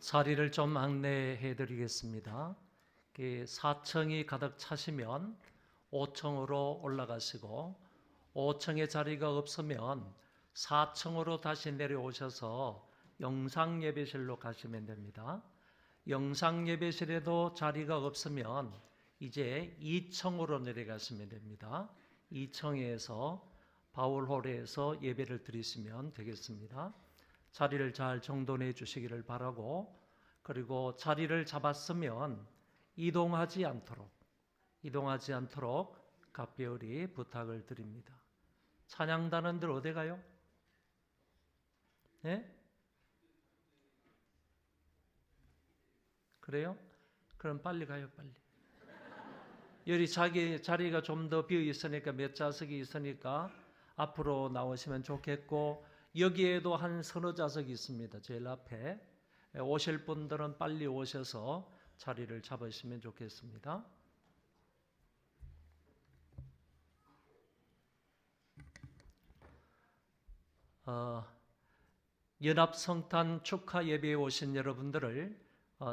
자리를 좀 안내해 드리겠습니다. 4층이 가득 차시면 5층으로 올라가시고 5층에 자리가 없으면 4층으로 다시 내려오셔서 영상예배실로 가시면 됩니다. 영상예배실에도 자리가 없으면 이제 2층으로 내려가시면 됩니다. 2층에서 바울홀에서 예배를 드리시면 되겠습니다. 자리를 잘 정돈해 주시기를 바라고, 그리고 자리를 잡았으면 이동하지 않도록 각별히 부탁을 드립니다. 찬양단원들 어디 가요? 네? 그래요? 그럼 빨리 가요, 빨리. 여기 자기 자리가 좀 더 비어 있으니까, 몇 좌석이 있으니까 앞으로 나오시면 좋겠고, 여기에도 한 서너 좌석이 있습니다. 제일 앞에. 오실 분들은 빨리 오셔서 자리를 잡으시면 좋겠습니다. 연합성탄 축하 예배에 오신 여러분들을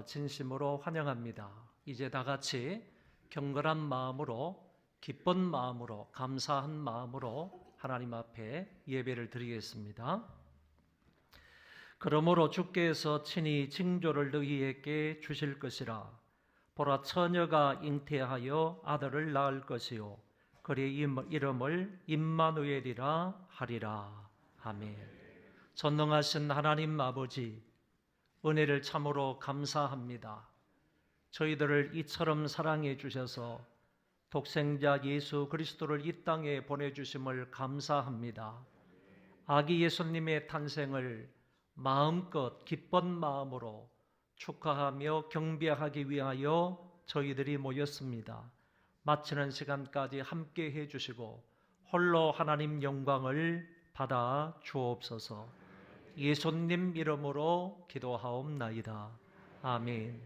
진심으로 환영합니다. 이제 다 같이 경건한 마음으로, 기쁜 마음으로, 감사한 마음으로 하나님 앞에 예배를 드리겠습니다. 그러므로 주께서 친히 징조를 너희에게 주실 것이라. 보라, 처녀가 잉태하여 아들을 낳을 것이요 그의 이름을 임마누엘이라 하리라. 아멘. 전능하신 하나님 아버지, 은혜를 참으로 감사합니다. 저희들을 이처럼 사랑해 주셔서 독생자 예수 그리스도를 이 땅에 보내주심을 감사합니다. 아기 예수님의 탄생을 마음껏 기쁜 마음으로 축하하며 경배하기 위하여 저희들이 모였습니다. 마치는 시간까지 함께 해주시고 홀로 하나님 영광을 받아 주옵소서. 예수님 이름으로 기도하옵나이다. 아멘.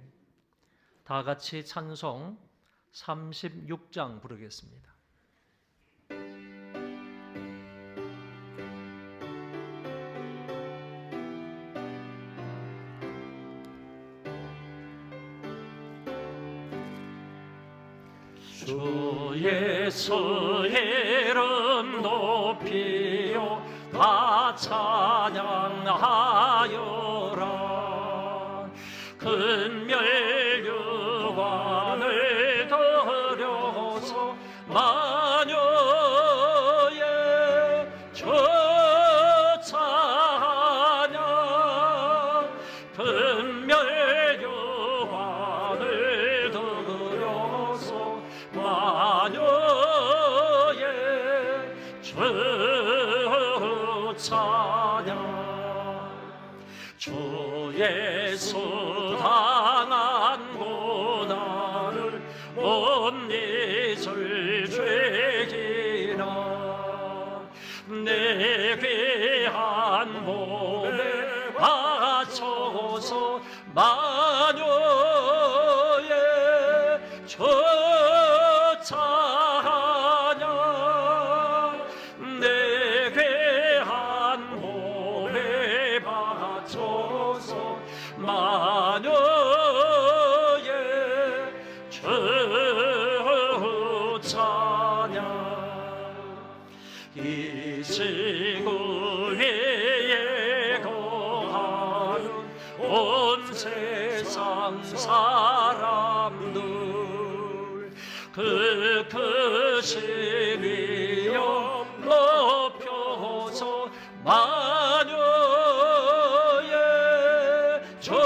다 같이 찬송 36장 부르겠습니다. 주 예수 이름 높이요 다 찬양하여라. 근멸유관을 드려서 마녀의 저찬양. 근멸유관을 드려서 마녀의 저찬양. 주 예수 당한 고난을 못 잊을 죄기나 내 귀한 몸에 바쳐서 마녀의 저찬양. 내 귀한 몸에 바쳐서 마녀의 저찬양. 이 지구 위에 거하는 온 세상 사람들 그 크신 위엄 높여서 마녀의 저찬양.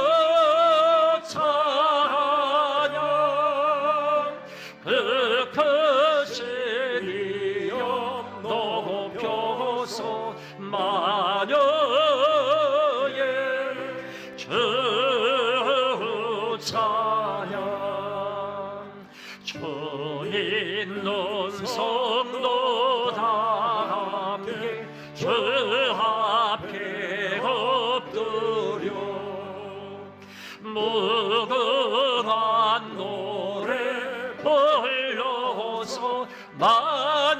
그 크신 위엄 높여서 마녀의 저찬양. 저 있는 성도 다 함께 주 앞에 엎드려 무궁한 노래 불러서 마녀의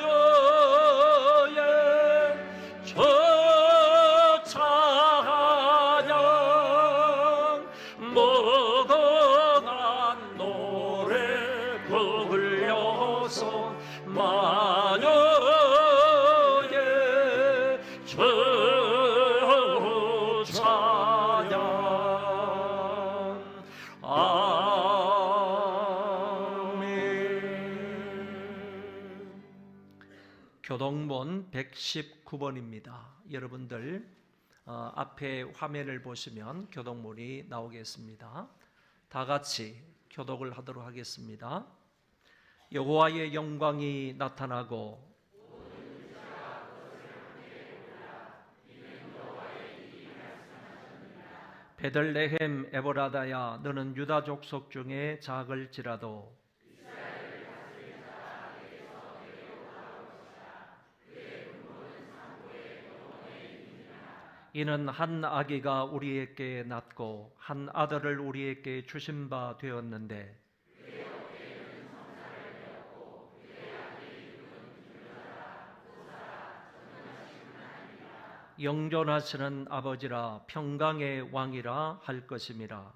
저찬양. 교동문 119번입니다. 여러분들 앞에 화면을 보시면 교동문이 나오겠습니다. 다 같이 교독을 하도록 하겠습니다. 여호와의 영광이 나타나고 베들레헴 에보라다야, 너는 유다 족속 중에 작을지라도 이는 한 아기가 우리에게 낳고 한 아들을 우리에게 주신 바 되었는데 영존하시는 아버지라 평강의 왕이라 할 것임이라.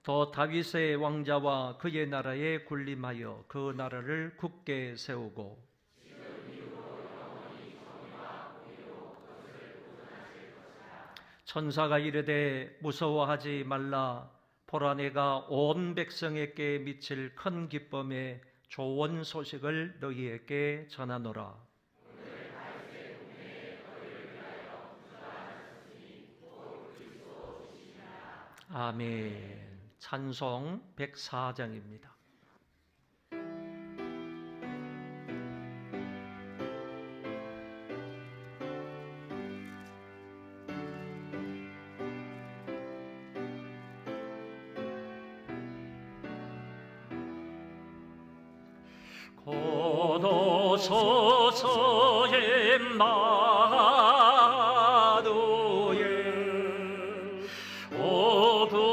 또 다윗의 왕자와 그의 나라에 군림하여 그 나라를 굳게 세우고 천사가 이르되 무서워하지 말라. 보라, 내가 온 백성에게 미칠 큰 기쁨의 좋은 소식을 너희에게 전하노라. 아멘. 찬송 104장입니다. 고도소서 엠마누엘 오구하소서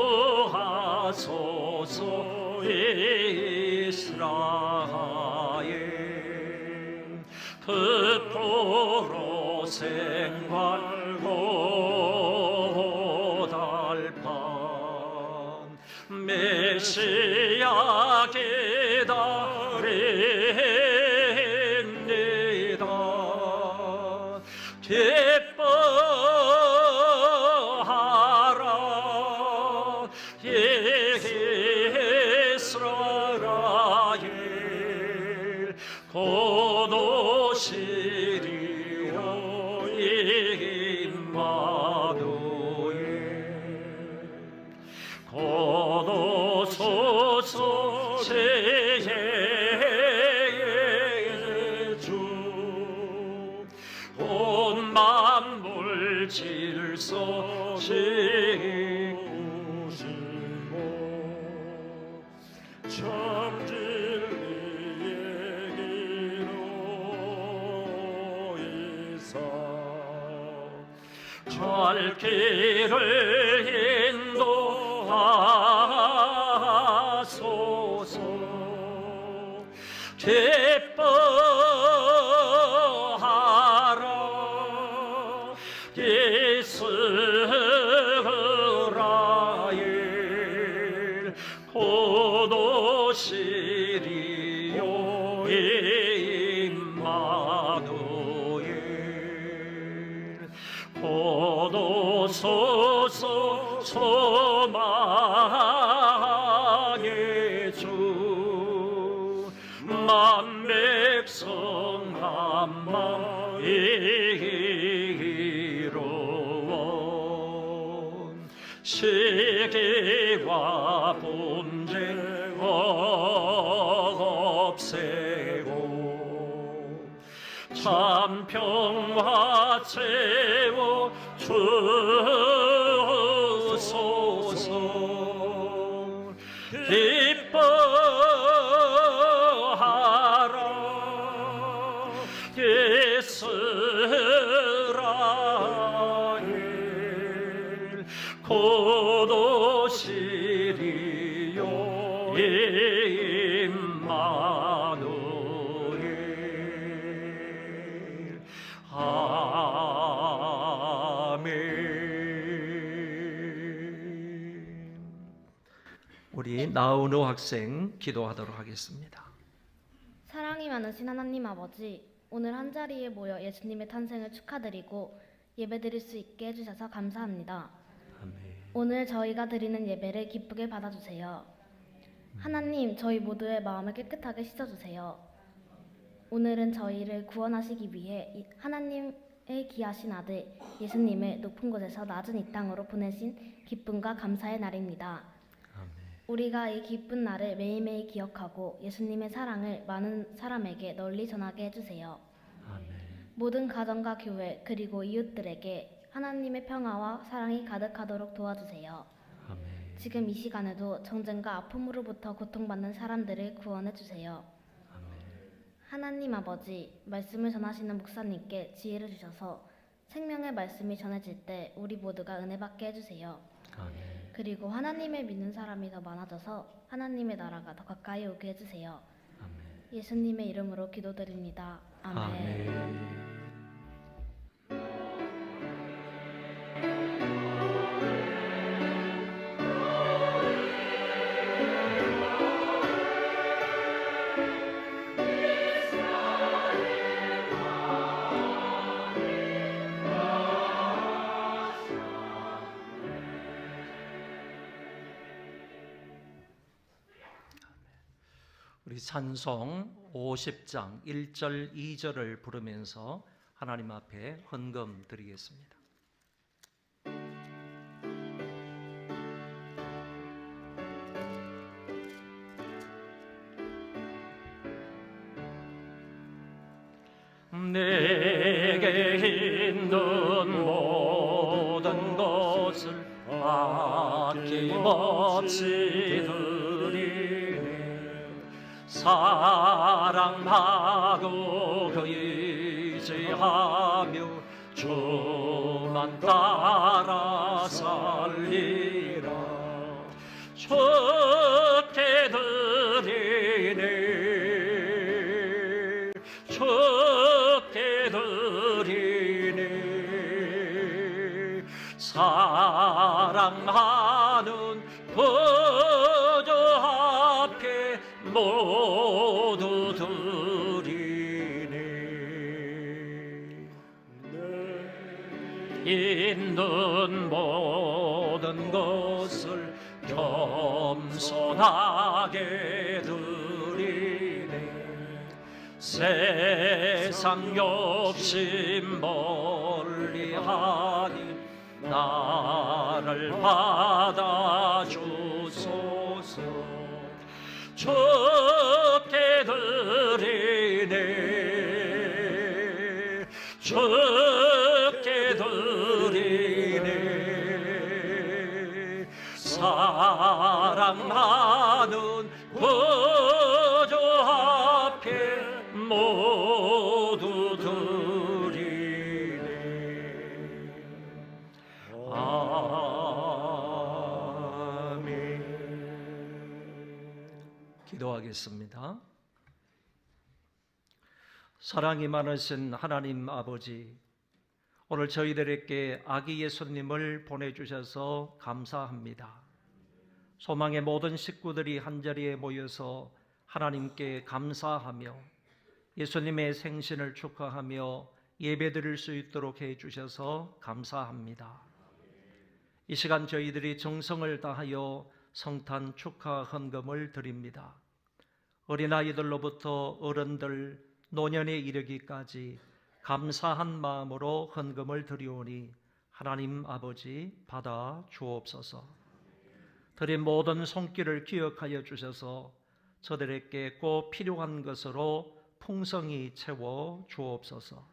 이스라엘 득포로 생활 고달판 메시아 기다립니다. 기뻐하라 이스라엘 고노시리오 임마누엘 고노소서 제의 주 온 만물 질서 지으시고 참 진리의 길로 이사 갈 길을 인도하소서. 기뻐하라 이스라엘 고노시리오 임마누엘 고노소서 소망의 주 만백성 한마음 이루어 시기와 분쟁 없애고 참 평화 채워 주소서. 기뻐하라 이스라엘 고노시리오 임마누엘 아멘. 우리 나은호 학생 기도하도록 하겠습니다. 사랑이 많으신 하나님 아버지, 오늘 한자리에 모여 예수님의 탄생을 축하드리고 예배드릴 수 있게 해주셔서 감사합니다. 아멘. 오늘 저희가 드리는 예배를 기쁘게 받아주세요. 하나님, 저희 모두의 마음을 깨끗하게 씻어주세요. 오늘은 저희를 구원하시기 위해 하나님의 귀하신 아들 예수님을 높은 곳에서 낮은 이 땅으로 보내신 기쁨과 감사의 날입니다. 우리가 이 기쁜 날을 매일매일 기억하고 예수님의 사랑을 많은 사람에게 널리 전하게 해주세요. 모든 가정과 교회 그리고 이웃들에게 하나님의 평화와 사랑이 가득하도록 도와주세요. 지금 이 시간에도 정쟁과 아픔으로부터 고통받는 사람들을 구원해 주세요. 하나님 아버지, 말씀을 전하시는 목사님께 지혜를 주셔서 생명의 말씀이 전해질 때 우리 모두가 은혜 받게 해주세요. 그리고 하나님을 믿는 사람이 더 많아져서 하나님의 나라가 더 가까이 오게 해주세요. 예수님의 이름으로 기도드립니다. 아멘. 우리 찬송 50장 1절 2절을 부르면서 하나님 앞에 헌금 드리겠습니다. 내게 있는 모든 것을 아낌없이 사랑하고 의지하며 주만 따라 살리라. 주께 드리네, 주께 드리네. 사랑하는 구주 앞에 모두 드리네. 있는 모든 것을 겸손하게 드리네. 세상 욕심 멀리하니 나를 받아주소서. 주께 드리네, 주께 드리네. 사랑하는 구주 앞에 모두 드리네. 기도하겠습니다. 사랑이 많으신 하나님 아버지, 오늘 저희들에게 아기 예수님을 보내주셔서 감사합니다. 소망의 모든 식구들이 한자리에 모여서 하나님께 감사하며 예수님의 생신을 축하하며 예배드릴 수 있도록 해주셔서 감사합니다. 이 시간 저희들이 정성을 다하여 성탄 축하 헌금을 드립니다. 어린아이들로부터 어른들, 노년에 이르기까지 감사한 마음으로 헌금을 드리오니 하나님 아버지 받아 주옵소서. 드린 모든 손길을 기억하여 주셔서 저들에게 꼭 필요한 것으로 풍성히 채워 주옵소서.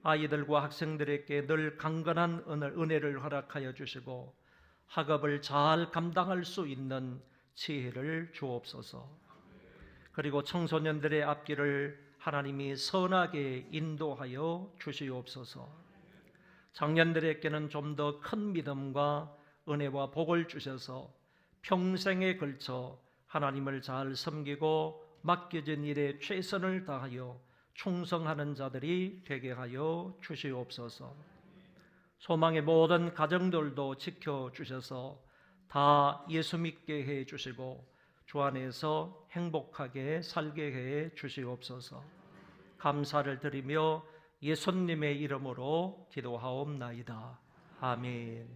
아이들과 학생들에게 늘 강건한 은혜를 허락하여 주시고 학업을 잘 감당할 수 있는 지혜를 주옵소서. 그리고 청소년들의 앞길을 하나님이 선하게 인도하여 주시옵소서. 장년들에게는 좀 더 큰 믿음과 은혜와 복을 주셔서 평생에 걸쳐 하나님을 잘 섬기고 맡겨진 일에 최선을 다하여 충성하는 자들이 되게 하여 주시옵소서. 소망의 모든 가정들도 지켜주셔서 다 예수 믿게 해 주시고 주 안에서 행복하게 살게 해 주시옵소서. 감사를 드리며 예수님의 이름으로 기도하옵나이다. 아멘.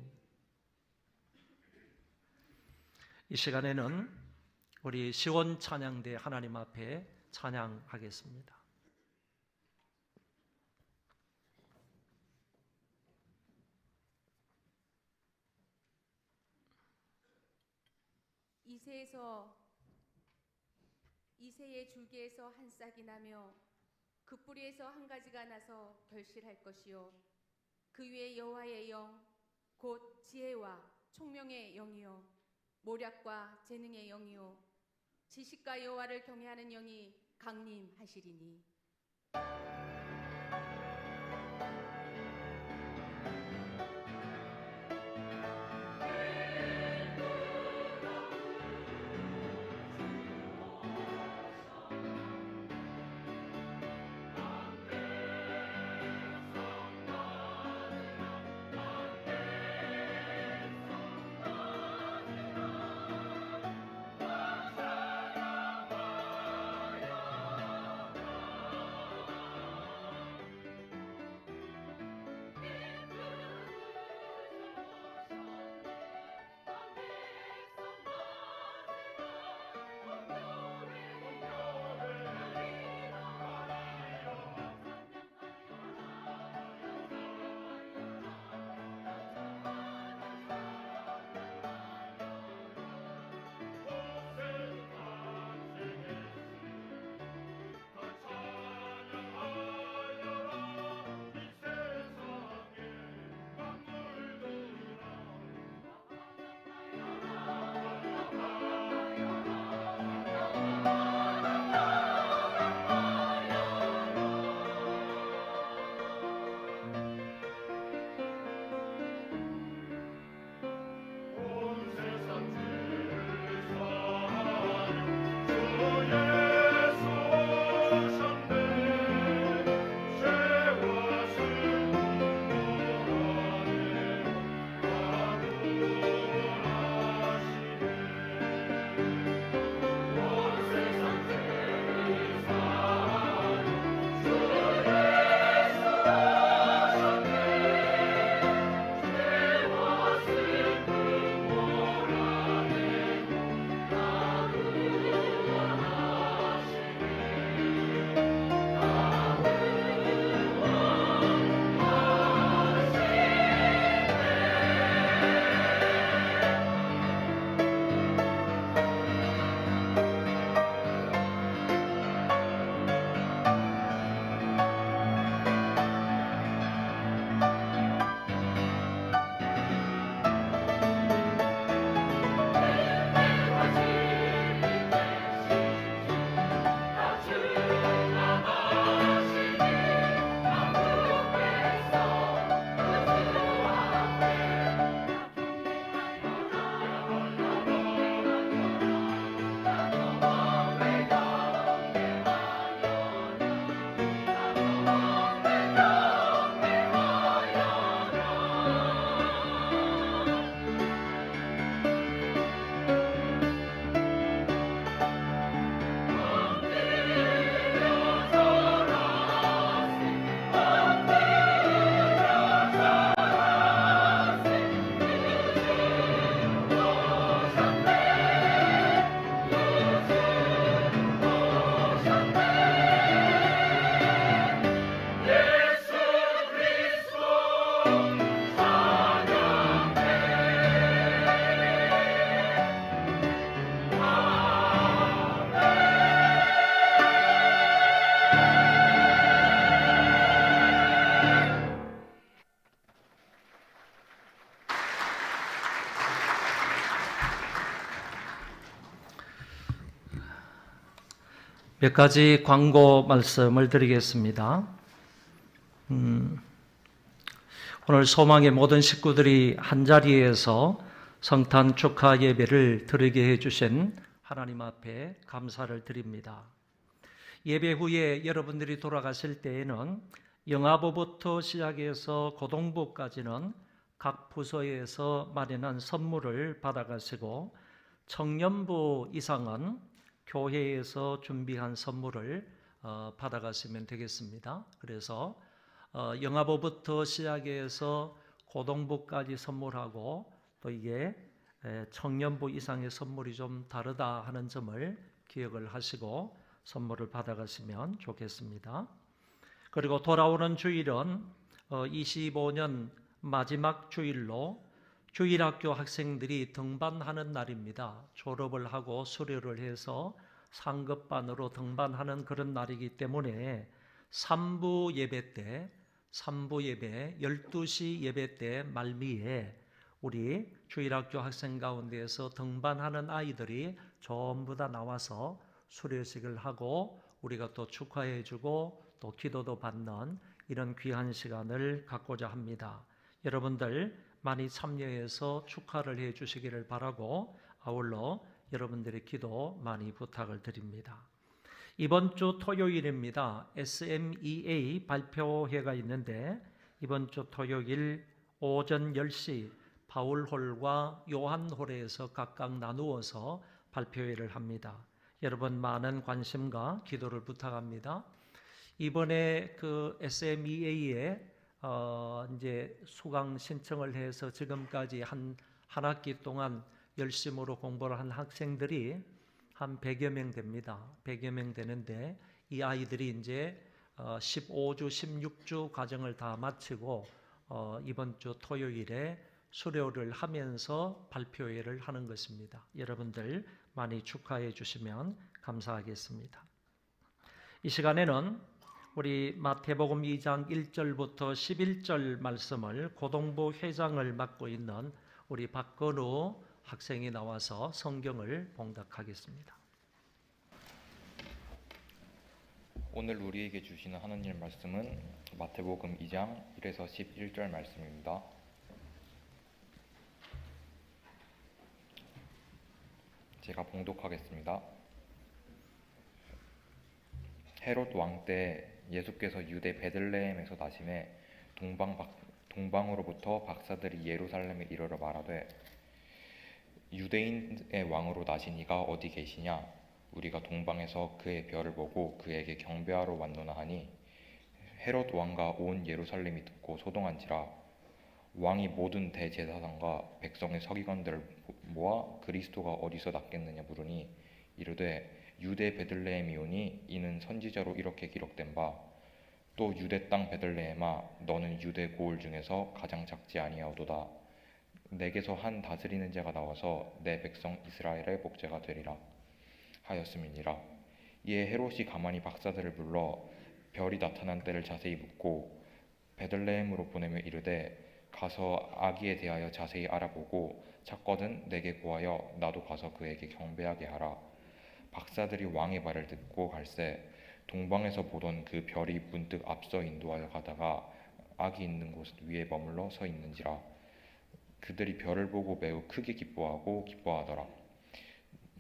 이 시간에는 우리 시온 찬양대 하나님 앞에 찬양하겠습니다. 이새의 줄기에서 한 싹이 나며 그 뿌리에서 한 가지가 나서 결실할 것이요 그 위에 여호와의 영 곧 지혜와 총명의 영이요 모략과 재능의 영이요 지식과 여호와를 경외하는 영이 강림하시리니 몇 가지 광고 말씀을 드리겠습니다. 오늘 소망의 모든 식구들이 한자리에서 성탄 축하 예배를 드리게 해주신 하나님 앞에 감사를 드립니다. 예배 후에 여러분들이 돌아가실 때에는 영아부부터 시작해서 고등부까지는 각 부서에서 마련한 선물을 받아가시고 청년부 이상은 교회에서 준비한 선물을 받아가시면 되겠습니다. 그래서 영아부부터 시작해서 고등부까지 선물하고 또 이게 청년부 이상의 선물이 좀 다르다 하는 점을 기억을 하시고 선물을 받아가시면 좋겠습니다. 그리고 돌아오는 주일은 25년 마지막 주일로 주일학교 학생들이 등반하는 날입니다. 졸업을 하고 수료를 해서 상급반으로 등반하는 그런 날이기 때문에 3부 예배 때 12시 예배 때 말미에 우리 주일학교 학생 가운데에서 등반하는 아이들이 전부 다 나와서 수료식을 하고 우리가 또 축하해주고 또 기도도 받는 이런 귀한 시간을 갖고자 합니다. 여러분들 많이 참여해서 축하를 해 주시기를 바라고 아울러 여러분들의 기도 많이 부탁을 드립니다. 이번 주 토요일입니다. SMEA 발표회가 있는데 이번 주 토요일 오전 10시 바울홀과 요한홀에서 각각 나누어서 발표회를 합니다. 여러분 많은 관심과 기도를 부탁합니다. 이번에 그 SMEA에 이제 수강 신청을 해서 지금까지 한 학기 동안 열심으로 공부를 한 학생들이 한 100여 명 됩니다. 100여 명 되는데 이 아이들이 이제 15주, 16주 과정을 다 마치고 이번 주 토요일에 수료를 하면서 발표회를 하는 것입니다. 여러분들 많이 축하해 주시면 감사하겠습니다. 이 시간에는 우리 마태복음 2장 1절부터 11절 말씀을 고동부 회장을 맡고 있는 우리 박건우 학생이 나와서 성경을 봉독하겠습니다. 오늘 우리에게 주시는 하나님의 말씀은 마태복음 2장 1에서 11절 말씀입니다. 제가 봉독하겠습니다. 헤롯 왕 때 예수께서 유대 베들레헴에서 나심에 동방으로부터 박사들이 예루살렘에 이르러 말하되 유대인의 왕으로 나신 이가 어디 계시냐? 우리가 동방에서 그의 별을 보고 그에게 경배하러 왔노나 하니 헤롯 왕과 온 예루살렘이 듣고 소동한지라. 왕이 모든 대제사장과 백성의 서기관들을 모아 그리스도가 어디서 났겠느냐 물으니 이르되 유대 베들레헴이오니 이는 선지자로 이렇게 기록된 바 또 유대 땅 베들레헴아 너는 유대 고을 중에서 가장 작지 아니하오도다. 내게서 한 다스리는 자가 나와서 내 백성 이스라엘의 목자가 되리라 하였음이니라. 이에 헤롯이 가만히 박사들을 불러 별이 나타난 때를 자세히 묻고 베들레헴으로 보내며 이르되 가서 아기에 대하여 자세히 알아보고 찾거든 내게 고하여 나도 가서 그에게 경배하게 하라. 박사들이 왕의 말을 듣고 갈새 동방에서 보던 그 별이 문득 앞서 인도하여 가다가 아기 있는 곳 위에 머물러 서 있는지라. 그들이 별을 보고 매우 크게 기뻐하더라.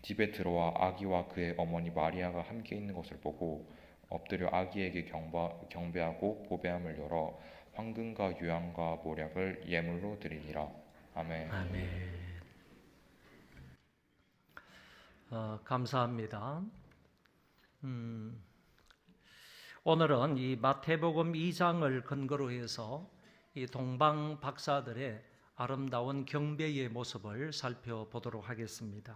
집에 들어와 아기와 그의 어머니 마리아가 함께 있는 것을 보고 엎드려 아기에게 경배하고 보배함을 열어 황금과 유향과 모략을 예물로 드리니라. 아멘. 아멘. 감사합니다. 오늘은 이 마태복음 2장을 근거로 해서 이 동방 박사들의 아름다운 경배의 모습을 살펴보도록 하겠습니다.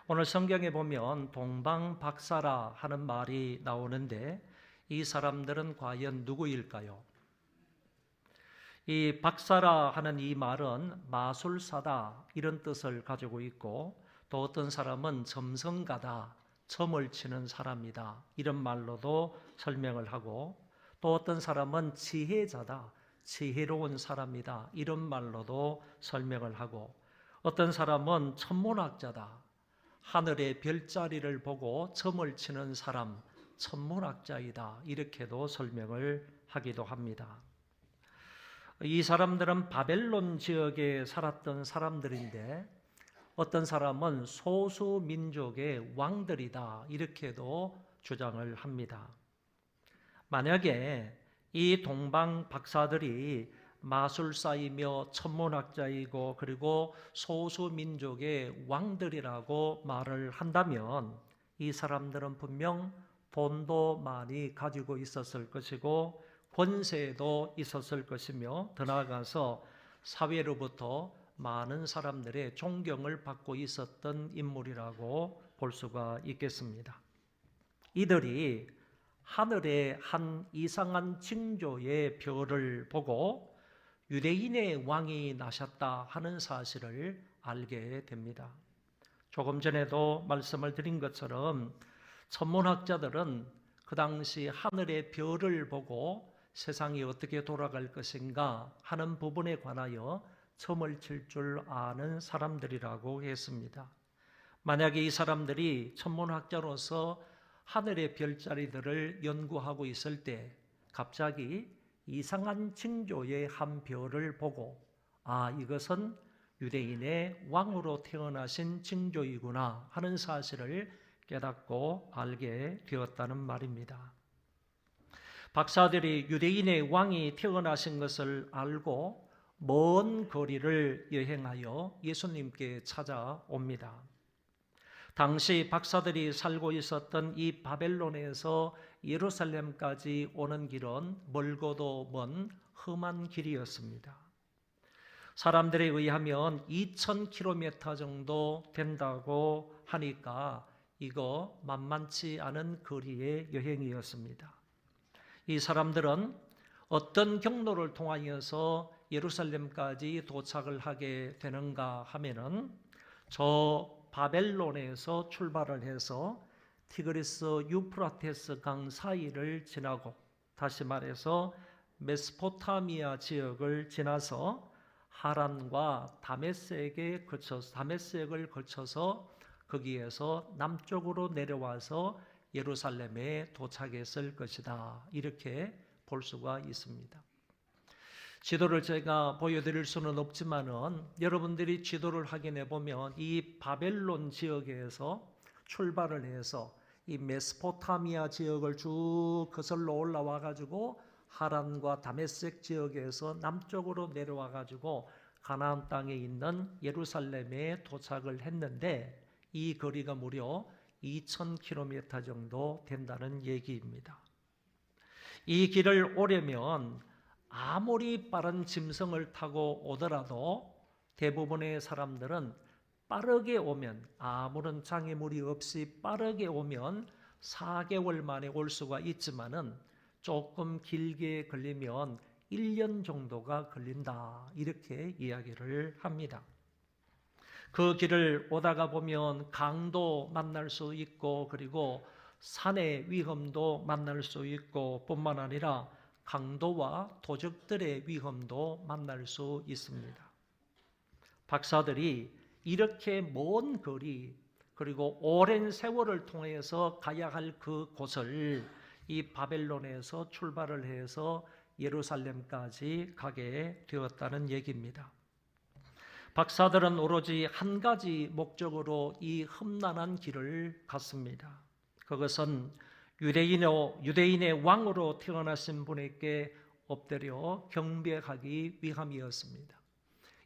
오늘 성경에 보면 동방 박사라 하는 말이 나오는데 이 사람들은 과연 누구일까요? 이 박사라 하는 이 말은 마술사다 이런 뜻을 가지고 있고 또 어떤 사람은 점성가다, 점을 치는 사람이다 이런 말로도 설명을 하고 또 어떤 사람은 지혜자다, 지혜로운 사람이다 이런 말로도 설명을 하고 어떤 사람은 천문학자다, 하늘의 별자리를 보고 점을 치는 사람, 천문학자이다 이렇게도 설명을 하기도 합니다. 이 사람들은 바벨론 지역에 살았던 사람들인데 어떤 사람은 소수 민족의 왕들이다 이렇게도 주장을 합니다. 만약에 이 동방 박사들이 마술사이며 천문학자이고 그리고 소수 민족의 왕들이라고 말을 한다면 이 사람들은 분명 돈도 많이 가지고 있었을 것이고 권세도 있었을 것이며 더 나아가서 사회로부터 많은 사람들의 존경을 받고 있었던 인물이라고 볼 수가 있겠습니다. 이들이 하늘의 한 이상한 징조의 별을 보고 유대인의 왕이 나셨다 하는 사실을 알게 됩니다. 조금 전에도 말씀을 드린 것처럼 천문학자들은 그 당시 하늘의 별을 보고 세상이 어떻게 돌아갈 것인가 하는 부분에 관하여 점을 칠 줄 아는 사람들이라고 했습니다. 만약에 이 사람들이 천문학자로서 하늘의 별자리들을 연구하고 있을 때 갑자기 이상한 징조의 한 별을 보고 이것은 유대인의 왕으로 태어나신 징조이구나 하는 사실을 깨닫고 알게 되었다는 말입니다. 박사들이 유대인의 왕이 태어나신 것을 알고 먼 거리를 여행하여 예수님께 찾아옵니다. 당시 박사들이 살고 있었던 이 바벨론에서 예루살렘까지 오는 길은 멀고도 먼 험한 길이었습니다. 사람들에 의하면 2000km 정도 된다고 하니까 이거 만만치 않은 거리의 여행이었습니다. 이 사람들은 어떤 경로를 통하여서 예루살렘까지 도착을 하게 되는가 하면은 저 바벨론에서 출발을 해서 티그리스 유프라테스 강 사이를 지나고 다시 말해서 메소포타미아 지역을 지나서 하란과 다메섹을 거쳐서 거기에서 남쪽으로 내려와서 예루살렘에 도착했을 것이다. 이렇게 볼 수가 있습니다. 지도를 제가 보여드릴 수는 없지만은 여러분들이 지도를 확인해 보면 이 바벨론 지역에서 출발을 해서 이 메소포타미아 지역을 쭉 거슬러 올라와 가지고 하란과 다메섹 지역에서 남쪽으로 내려와 가지고 가나안 땅에 있는 예루살렘에 도착을 했는데 이 거리가 무려 2000km 정도 된다는 얘기입니다. 이 길을 오려면 아무리 빠른 짐승을 타고 오더라도 대부분의 사람들은 빠르게 오면 아무런 장애물이 없이 빠르게 오면 4개월 만에 올 수가 있지만은 조금 길게 걸리면 1년 정도가 걸린다 이렇게 이야기를 합니다. 그 길을 오다가 보면 강도 만날 수 있고 그리고 산의 위험도 만날 수 있고 뿐만 아니라 강도와 도적들의 위험도 만날 수 있습니다. 박사들이 이렇게 먼 거리 그리고 오랜 세월을 통해서 가야 할 그 곳을 이 바벨론에서 출발을 해서 예루살렘까지 가게 되었다는 얘기입니다. 박사들은 오로지 한 가지 목적으로 이 험난한 길을 갔습니다. 그것은 유대인의 왕으로 태어나신 분에게 엎드려 경배하기 위함이었습니다.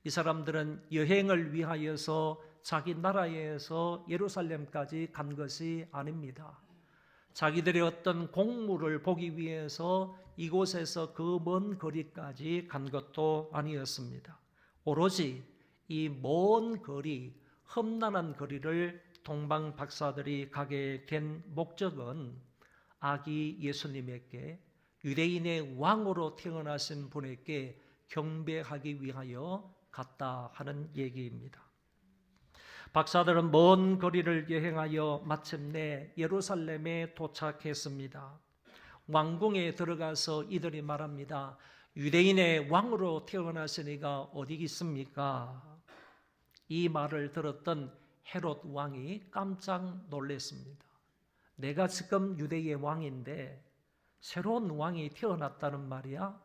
이 사람들은 여행을 위하여서 자기 나라에서 예루살렘까지 간 것이 아닙니다. 자기들의 어떤 공물을 보기 위해서 이곳에서 그 먼 거리까지 간 것도 아니었습니다. 오로지 이 먼 거리, 험난한 거리를 동방 박사들이 가게 된 목적은 아기 예수님에게 유대인의 왕으로 태어나신 분에게 경배하기 위하여 갔다 하는 얘기입니다. 박사들은 먼 거리를 여행하여 마침내 예루살렘에 도착했습니다. 왕궁에 들어가서 이들이 말합니다. 유대인의 왕으로 태어나신 이가 어디 있습니까? 이 말을 들었던 헤롯 왕이 깜짝 놀랐습니다. 내가 지금 유대의 왕인데 새로운 왕이 태어났다는 말이야?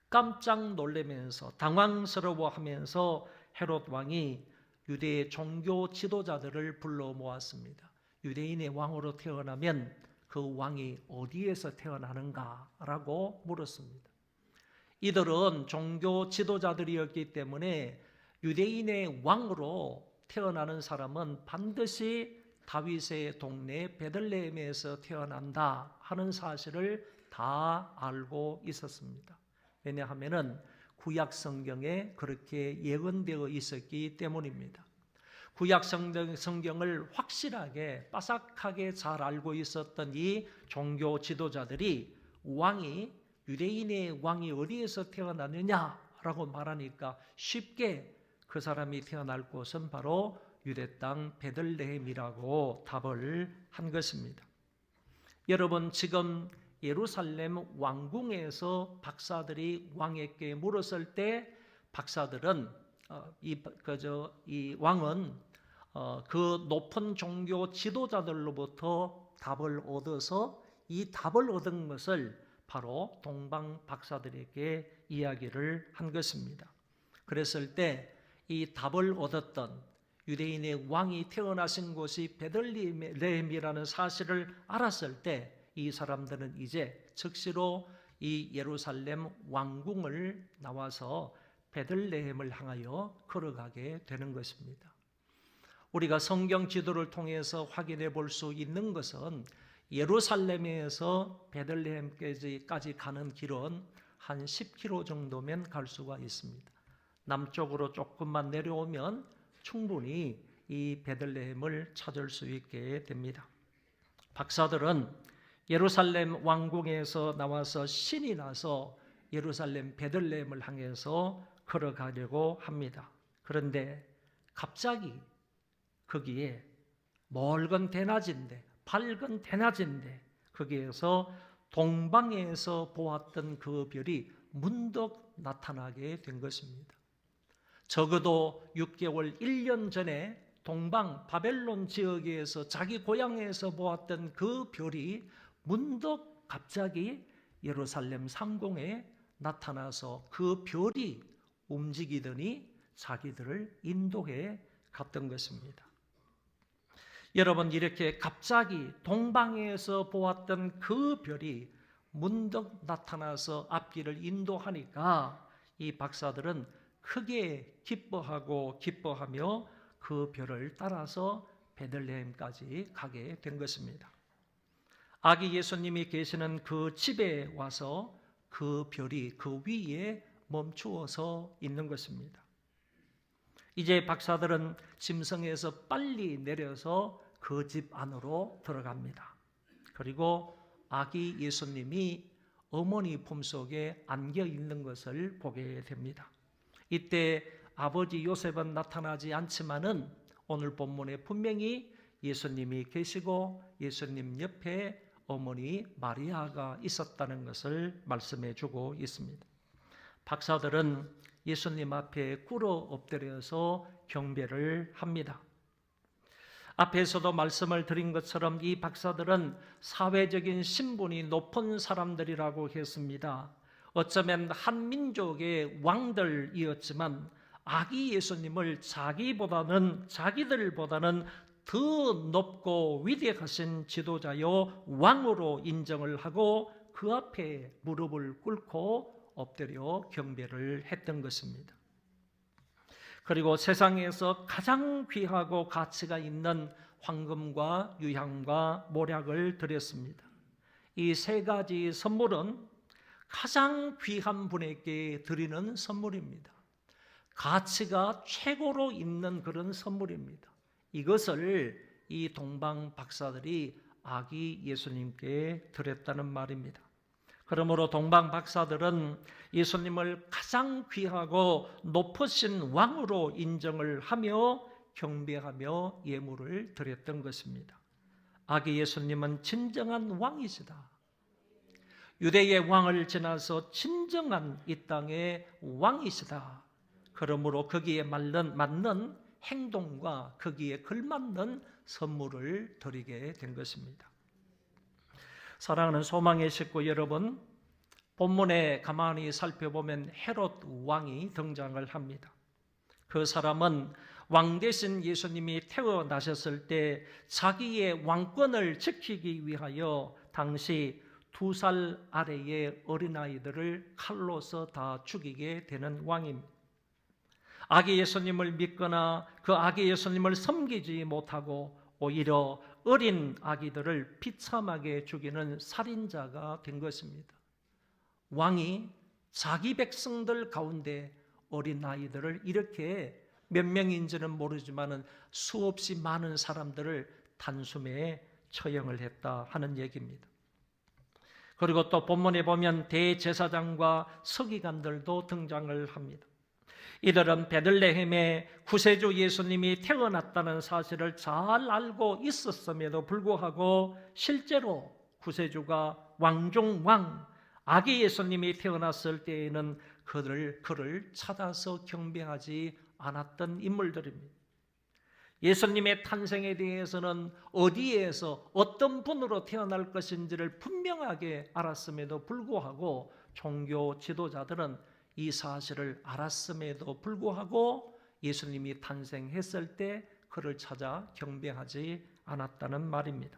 깜짝 놀라면서 당황스러워하면서 헤롯 왕이 유대의 종교 지도자들을 불러 모았습니다. 유대인의 왕으로 태어나면 그 왕이 어디에서 태어나는가라고 물었습니다. 이들은 종교 지도자들이었기 때문에 유대인의 왕으로 태어나는 사람은 반드시 다윗의 동네 베들레헴에서 태어난다 하는 사실을 다 알고 있었습니다. 왜냐하면 구약 성경에 그렇게 예언되어 있었기 때문입니다. 구약 성경을 확실하게 빠삭하게 잘 알고 있었던 이 종교 지도자들이 유대인의 왕이 어디에서 태어났느냐라고 말하니까 쉽게 그 사람이 태어날 곳은 바로 유대 땅 베들레헴이라고 답을 한 것입니다. 여러분, 지금 예루살렘 왕궁에서 박사들이 왕에게 물었을 때 박사들은 이 왕은 그 높은 종교 지도자들로부터 답을 얻어서 이 답을 얻은 것을 바로 동방 박사들에게 이야기를 한 것입니다. 그랬을 때 이 답을 얻었던 유대인의 왕이 태어나신 곳이 베들레헴이라는 사실을 알았을 때 이 사람들은 이제 즉시로 이 예루살렘 왕궁을 나와서 베들레헴을 향하여 걸어가게 되는 것입니다. 우리가 성경 지도를 통해서 확인해 볼 수 있는 것은 예루살렘에서 베들레헴까지 가는 길은 한 10km 정도면 갈 수가 있습니다. 남쪽으로 조금만 내려오면 충분히 이 베들레헴을 찾을 수 있게 됩니다. 박사들은 예루살렘 왕궁에서 나와서 신이 나서 예루살렘 베들레헴을 향해서 걸어가려고 합니다. 그런데 갑자기 거기에 멀건 대낮인데, 밝은 대낮인데 거기에서 동방에서 보았던 그 별이 문득 나타나게 된 것입니다. 적어도 6개월, 1년 전에 동방 바벨론 지역에서 자기 고향에서 보았던 그 별이 문득 갑자기 예루살렘 상공에 나타나서 그 별이 움직이더니 자기들을 인도해 갔던 것입니다. 여러분, 이렇게 갑자기 동방에서 보았던 그 별이 문득 나타나서 앞길을 인도하니까 이 박사들은 크게 기뻐하며 그 별을 따라서 베들레헴까지 가게 된 것입니다. 아기 예수님이 계시는 그 집에 와서 그 별이 그 위에 멈추어서 있는 것입니다. 이제 박사들은 짐승에서 빨리 내려서 그 집 안으로 들어갑니다. 그리고 아기 예수님이 어머니 품속에 안겨 있는 것을 보게 됩니다. 이때 아버지 요셉은 나타나지 않지만은 오늘 본문에 분명히 예수님이 계시고 예수님 옆에 어머니 마리아가 있었다는 것을 말씀해 주고 있습니다. 박사들은 예수님 앞에 꿇어 엎드려서 경배를 합니다. 앞에서도 말씀을 드린 것처럼 이 박사들은 사회적인 신분이 높은 사람들이라고 했습니다. 어쩌면 한 민족의 왕들이었지만 아기 예수님을 자기들보다는 더 높고 위대하신 지도자요 왕으로 인정을 하고 그 앞에 무릎을 꿇고 엎드려 경배를 했던 것입니다. 그리고 세상에서 가장 귀하고 가치가 있는 황금과 유향과 모략을 드렸습니다. 이 세 가지 선물은 가장 귀한 분에게 드리는 선물입니다. 가치가 최고로 있는 그런 선물입니다. 이것을 이 동방 박사들이 아기 예수님께 드렸다는 말입니다. 그러므로 동방 박사들은 예수님을 가장 귀하고 높으신 왕으로 인정을 하며 경배하며 예물을 드렸던 것입니다. 아기 예수님은 진정한 왕이시다. 유대의 왕을 지나서 진정한 이 땅의 왕이시다. 그러므로 거기에 맞는 행동과 거기에 걸맞는 선물을 드리게 된 것입니다. 사랑하는 소망의 식구 여러분, 본문에 가만히 살펴보면 헤롯 왕이 등장을 합니다. 그 사람은 왕 대신 예수님이 태어나셨을 때 자기의 왕권을 지키기 위하여 당시 2살 아래의 어린아이들을 칼로서 다 죽이게 되는 왕입니다. 아기 예수님을 믿거나 그 아기 예수님을 섬기지 못하고 오히려 어린 아기들을 비참하게 죽이는 살인자가 된 것입니다. 왕이 자기 백성들 가운데 어린 아이들을 이렇게 몇 명인지는 모르지만은 수없이 많은 사람들을 단숨에 처형을 했다 하는 얘기입니다. 그리고 또 본문에 보면 대제사장과 서기관들도 등장을 합니다. 이들은 베들레헴에 구세주 예수님이 태어났다는 사실을 잘 알고 있었음에도 불구하고 실제로 구세주가 왕중왕 아기 예수님이 태어났을 때에는 그를 찾아서 경배하지 않았던 인물들입니다. 예수님의 탄생에 대해서는 어디에서 어떤 분으로 태어날 것인지를 분명하게 알았음에도 불구하고 종교 지도자들은 이 사실을 알았음에도 불구하고 예수님이 탄생했을 때 그를 찾아 경배하지 않았다는 말입니다.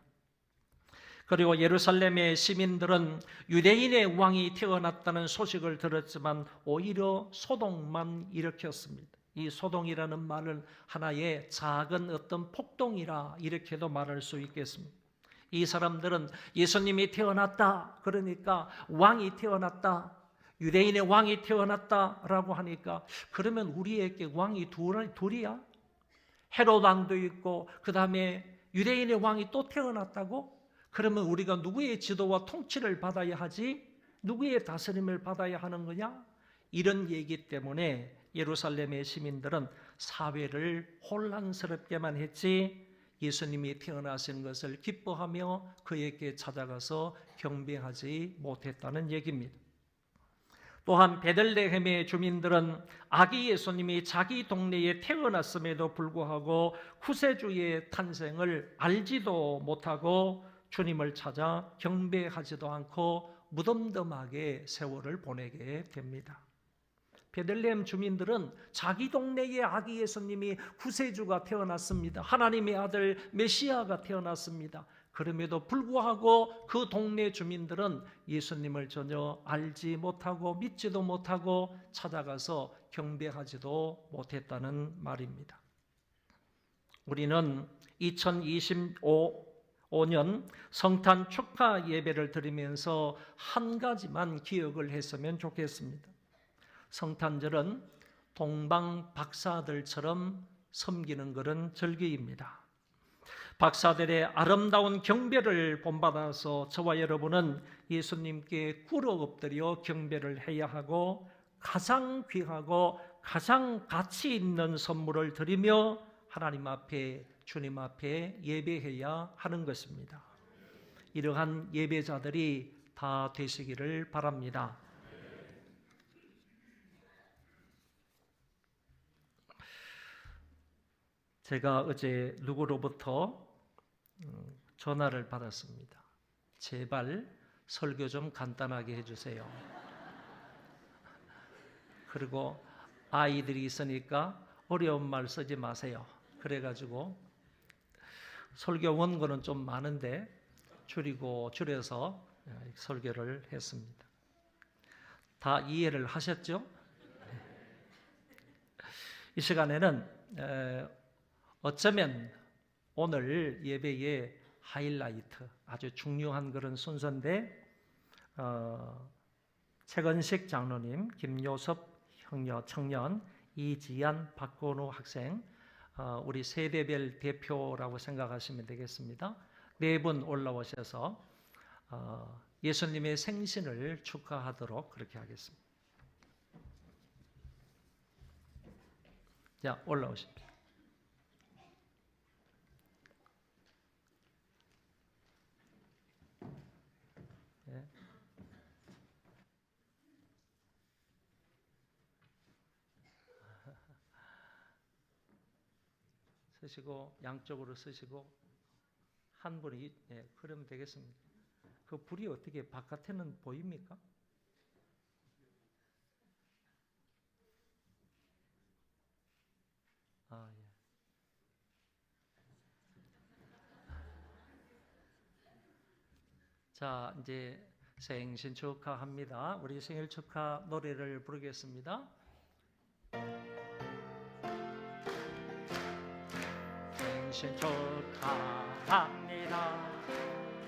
그리고 예루살렘의 시민들은 유대인의 왕이 태어났다는 소식을 들었지만 오히려 소동만 일으켰습니다. 이 소동이라는 말은 하나의 작은 어떤 폭동이라 이렇게도 말할 수 있겠습니다. 이 사람들은 예수님이 태어났다, 그러니까 왕이 태어났다, 유대인의 왕이 태어났다라고 하니까 그러면 우리에게 왕이 둘이야? 헤롯 왕도 있고 그 다음에 유대인의 왕이 또 태어났다고? 그러면 우리가 누구의 지도와 통치를 받아야 하지? 누구의 다스림을 받아야 하는 거냐? 이런 얘기 때문에 예루살렘의 시민들은 사회를 혼란스럽게만 했지 예수님이 태어나신 것을 기뻐하며 그에게 찾아가서 경배하지 못했다는 얘기입니다. 또한 베들레헴의 주민들은 아기 예수님이 자기 동네에 태어났음에도 불구하고 구세주의 탄생을 알지도 못하고 주님을 찾아 경배하지도 않고 무덤덤하게 세월을 보내게 됩니다. 베들레헴 주민들은 자기 동네에 아기 예수님이 구세주가 태어났습니다. 하나님의 아들 메시아가 태어났습니다. 그럼에도 불구하고 그 동네 주민들은 예수님을 전혀 알지 못하고 믿지도 못하고 찾아가서 경배하지도 못했다는 말입니다. 우리는 2025년 성탄 축하 예배를 드리면서 한 가지만 기억을 했으면 좋겠습니다. 성탄절은 동방 박사들처럼 섬기는 그런 절기입니다. 박사들의 아름다운 경배를 본받아서 저와 여러분은 예수님께 꿇어 엎드려 경배를 해야 하고 가장 귀하고 가장 가치 있는 선물을 드리며 하나님 앞에 주님 앞에 예배해야 하는 것입니다. 이러한 예배자들이 다 되시기를 바랍니다. 제가 어제 누구로부터 전화를 받았습니다. 제발 설교 좀 간단하게 해주세요. 그리고 아이들이 있으니까 어려운 말 쓰지 마세요. 그래가지고 설교 원고는 좀 많은데 줄여서 설교를 했습니다. 다 이해를 하셨죠? 이 시간에는 어쩌면 오늘 예배의 하이라이트, 아주 중요한 그런 순서인데 최건식 장로님, 김요섭 형녀 청년, 이지연, 박건우 학생, 우리 세대별 대표라고 생각하시면 되겠습니다. 네 분 올라오셔서 예수님의 생신을 축하하도록 그렇게 하겠습니다. 자, 올라오십시오. 쓰시고 양쪽으로 쓰시고 한 분이 그러면 되겠습니다. 그 불이 어떻게 바깥에는 보입니까? 아, 예. 자, 이제 생신 축하합니다. 우리 생일 축하 노래를 부르겠습니다. 생신 축하합니다.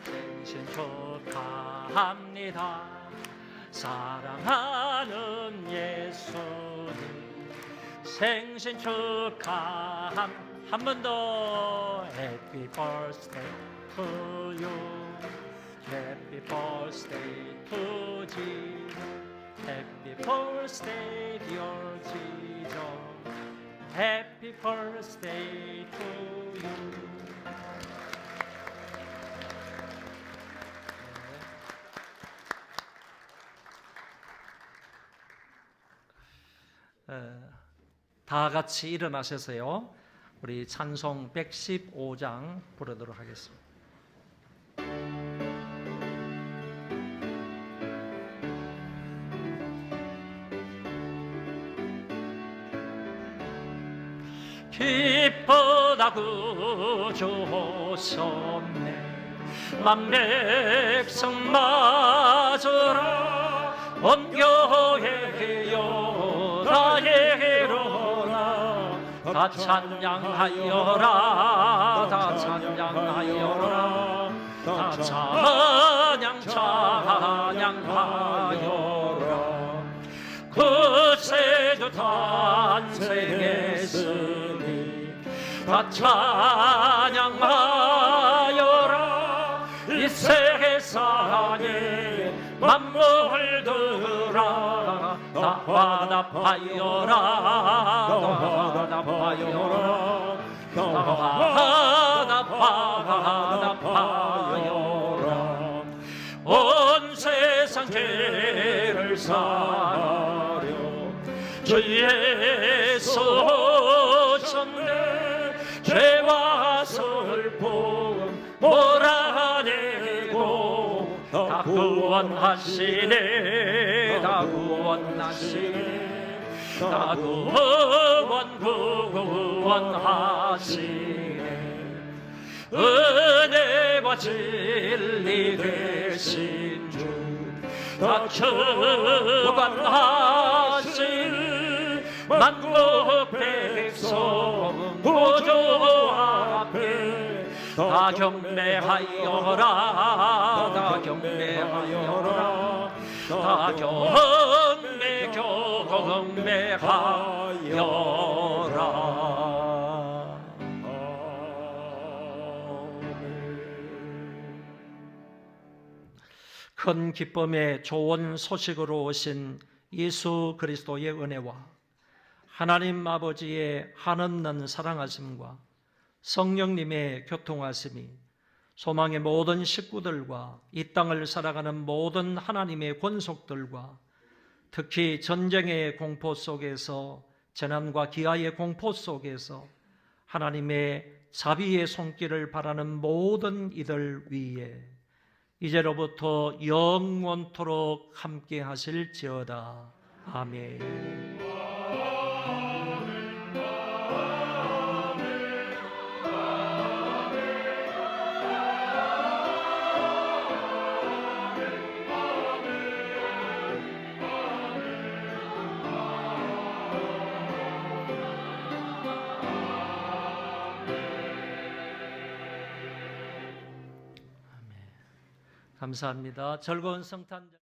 생신 축하합니다. 사랑하는 예수님 생신 축하함. 한 번 더. Happy birthday to you. Happy birthday to Jesus. Happy birthday dear Jesus. Happy birthday to you. 다 같이 일어나셔서요. 우리 찬송 115장 부르도록 하겠습니다. 기쁘다 구주오셨네 만백성 맞으라 온 교회여 다 예로라 다 찬양하여라 다 찬양하여라 다 찬양하여라 구세주 탄생했으니 다 찬양하여라 이 세상에 만물들아 다 화답하여라 화답하여라 화답하여라 온 세상 죄를 사하려 주 예수 오셨네 죄와 슬픔 몰아내고 다 구원하시네 다 구원하시네 다 구원하시네 은혜와 진리 되신 주 다 주관하신 만국 백성 구주 앞에 다 경배하여라 다 경배하여라 다 경배하여라. 큰 기쁨의 좋은 소식으로 오신 예수 그리스도의 은혜와 하나님 아버지의 한없는 사랑하심과 성령님의 교통하심이 소망의 모든 식구들과 이 땅을 살아가는 모든 하나님의 권속들과 특히 전쟁의 공포 속에서 재난과 기아의 공포 속에서 하나님의 자비의 손길을 바라는 모든 이들 위에 이제로부터 영원토록 함께 하실지어다. 아멘. 감사합니다. 즐거운 성탄절